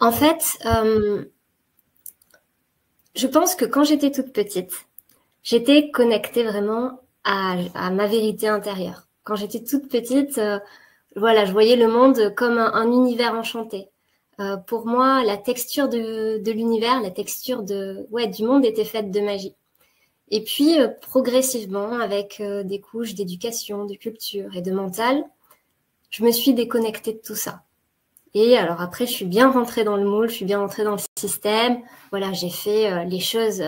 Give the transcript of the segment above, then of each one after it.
En fait, je pense que quand j'étais toute petite, j'étais connectée vraiment à ma vérité intérieure. Quand j'étais toute petite, voilà, je voyais le monde comme un univers enchanté. Pour moi, la texture de l'univers, la texture du monde était faite de magie. Et puis, progressivement, avec des couches d'éducation, de culture et de mental, je me suis déconnectée de tout ça. Et alors après, je suis bien rentrée dans le moule, je suis bien rentrée dans le système. Voilà, j'ai fait les choses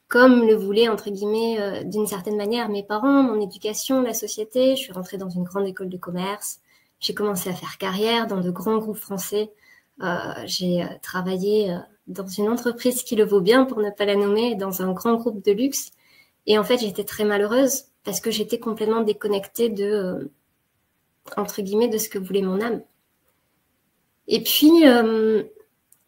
comme le voulaient, entre guillemets, d'une certaine manière, mes parents, mon éducation, la société. Je suis rentrée dans une grande école de commerce. J'ai commencé à faire carrière dans de grands groupes français. J'ai travaillé dans une entreprise qui le vaut bien, pour ne pas la nommer, dans un grand groupe de luxe. Et en fait, j'étais très malheureuse parce que j'étais complètement déconnectée entre guillemets, de ce que voulait mon âme. Et puis,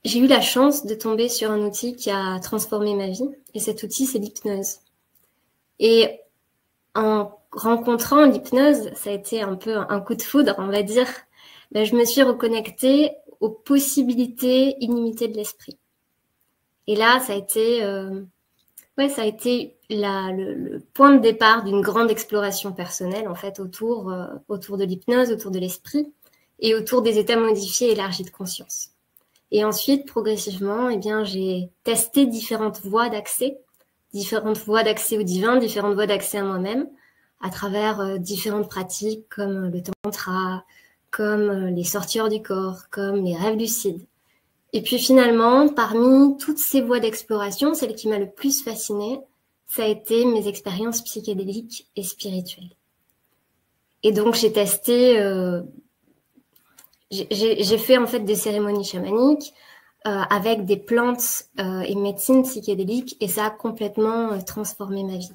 j'ai eu la chance de tomber sur un outil qui a transformé ma vie. Et cet outil, c'est l'hypnose. Et en rencontrant l'hypnose, ça a été un peu un coup de foudre, on va dire. Ben, je me suis reconnectée aux possibilités illimitées de l'esprit. Et là, ça a été, le point de départ d'une grande exploration personnelle, en fait, autour de l'hypnose, autour de l'esprit et autour des états modifiés élargis de conscience. Et ensuite, progressivement, eh bien, j'ai testé différentes voies d'accès au divin, différentes voies d'accès à moi-même, à travers différentes pratiques comme le tantra, comme les sorties hors du corps, comme les rêves lucides. Et puis finalement, parmi toutes ces voies d'exploration, celle qui m'a le plus fascinée, ça a été mes expériences psychédéliques et spirituelles. Et donc j'ai testé, j'ai fait en fait des cérémonies chamaniques avec des plantes et médecines psychédéliques, et ça a complètement transformé ma vie.